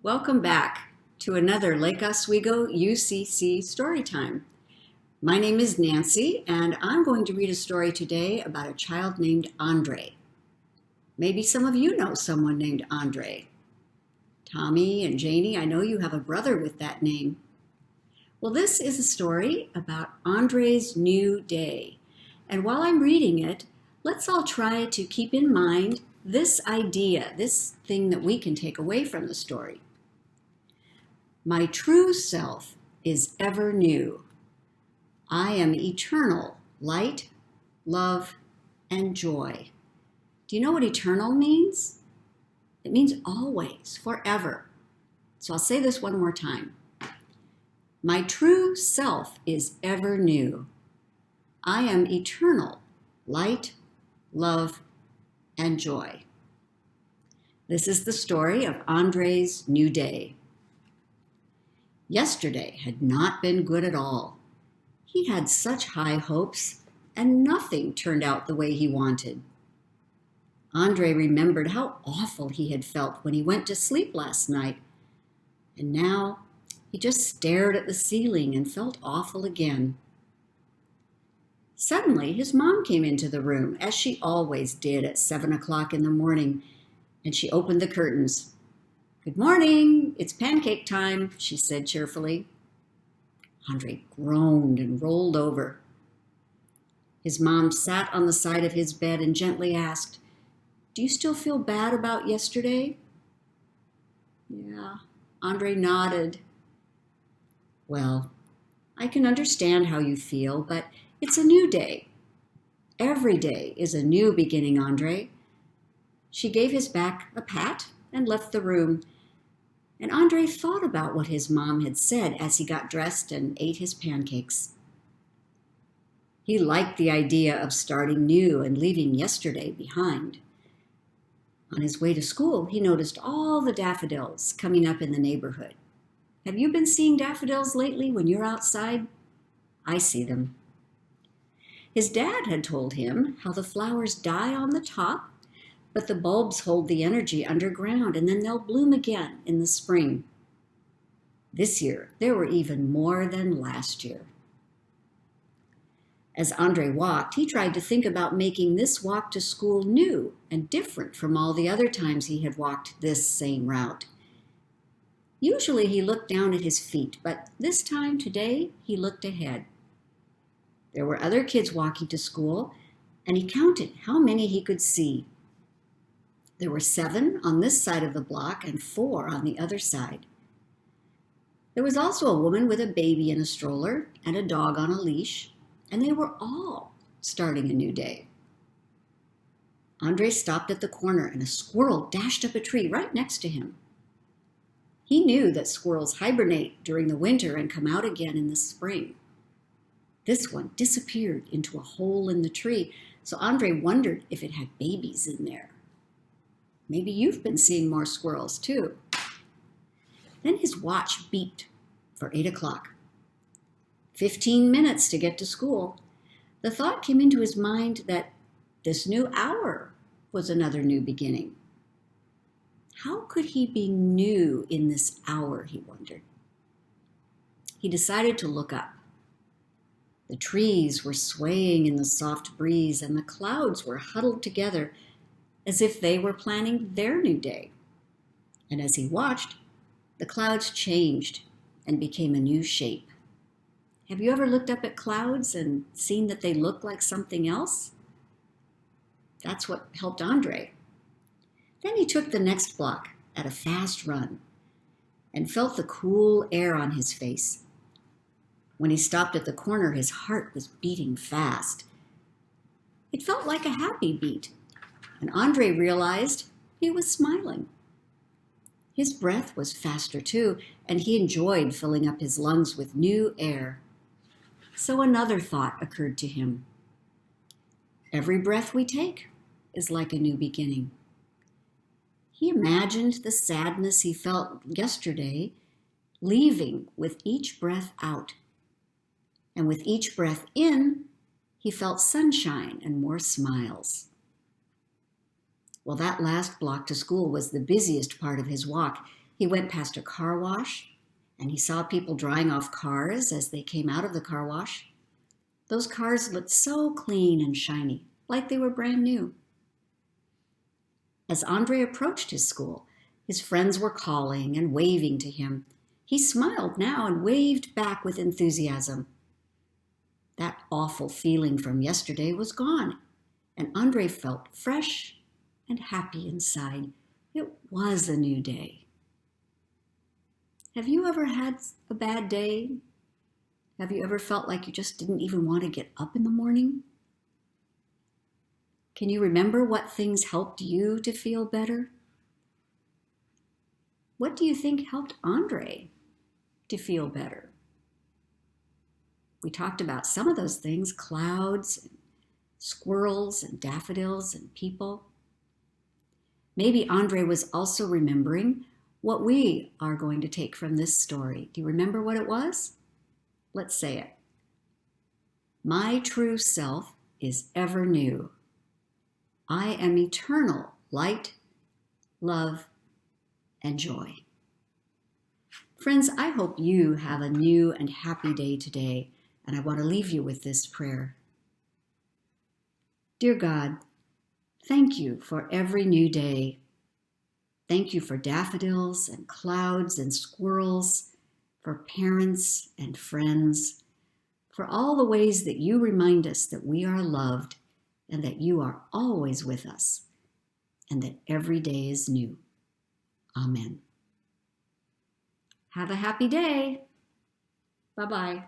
Welcome back to another Lake Oswego UCC Storytime. My name is Nancy, and I'm going to read a story today about a child named Andre. Maybe some of you know someone named Andre. Tommy and Janie, I know you have a brother with that name. Well, this is a story about Andre's new day. And while I'm reading it, let's all try to keep in mind this idea, this thing that we can take away from the story. My true self is ever new. I am eternal, light, love, and joy. Do you know what eternal means? It means always, forever. So I'll say this one more time. My true self is ever new. I am eternal, light, love, and joy. This is the story of Andre's new day. Yesterday had not been good at all. He had such high hopes, and nothing turned out the way he wanted. Andre remembered how awful he had felt when he went to sleep last night, and now he just stared at the ceiling and felt awful again. Suddenly, his mom came into the room, as she always did at 7 o'clock in the morning, and she opened the curtains. "Good morning, it's pancake time," she said cheerfully. Andre groaned and rolled over. His mom sat on the side of his bed and gently asked, "Do you still feel bad about yesterday?" "Yeah," Andre nodded. "Well, I can understand how you feel, but it's a new day. Every day is a new beginning, Andre." She gave his back a pat and left the room. And Andre thought about what his mom had said as he got dressed and ate his pancakes. He liked the idea of starting new and leaving yesterday behind. On his way to school, he noticed all the daffodils coming up in the neighborhood. Have you been seeing daffodils lately when you're outside? I see them. His dad had told him how the flowers die on the top, but the bulbs hold the energy underground, and then they'll bloom again in the spring. This year, there were even more than last year. As Andre walked, he tried to think about making this walk to school new and different from all the other times he had walked this same route. Usually he looked down at his feet, but this time today he looked ahead. There were other kids walking to school, and he counted how many he could see. There were 7 on this side of the block and 4 on the other side. There was also a woman with a baby in a stroller and a dog on a leash, and they were all starting a new day. Andre stopped at the corner, and a squirrel dashed up a tree right next to him. He knew that squirrels hibernate during the winter and come out again in the spring. This one disappeared into a hole in the tree, so Andre wondered if it had babies in there. Maybe you've been seeing more squirrels too. Then his watch beeped for 8 o'clock. 15 minutes to get to school. The thought came into his mind that this new hour was another new beginning. How could he be new in this hour, he wondered. He decided to look up. The trees were swaying in the soft breeze, and the clouds were huddled together as if they were planning their new day. And as he watched, the clouds changed and became a new shape. Have you ever looked up at clouds and seen that they look like something else? That's what helped Andre. Then he took the next block at a fast run and felt the cool air on his face. When he stopped at the corner, his heart was beating fast. It felt like a happy beat, and Andre realized he was smiling. His breath was faster too, and he enjoyed filling up his lungs with new air. So another thought occurred to him. Every breath we take is like a new beginning. He imagined the sadness he felt yesterday leaving with each breath out. And with each breath in, he felt sunshine and more smiles. Well, that last block to school was the busiest part of his walk, He went past a car wash, and he saw people drying off cars as they came out of the car wash. Those cars looked so clean and shiny, like they were brand new. As Andre approached his school, his friends were calling and waving to him. He smiled now and waved back with enthusiasm. That awful feeling from yesterday was gone, and Andre felt fresh and happy inside. It was a new day. Have you ever had a bad day? Have you ever felt like you just didn't even want to get up in the morning? Can you remember what things helped you to feel better? What do you think helped Andre to feel better? We talked about some of those things, clouds, and squirrels, and daffodils, and people. Maybe Andre was also remembering what we are going to take from this story. Do you remember what it was? Let's say it. My true self is ever new. I am eternal light, love, and joy. Friends, I hope you have a new and happy day today, and I want to leave you with this prayer. Dear God, thank you for every new day. Thank you for daffodils and clouds and squirrels, for parents and friends, for all the ways that you remind us that we are loved and that you are always with us, and that every day is new. Amen. Have a happy day. Bye-bye.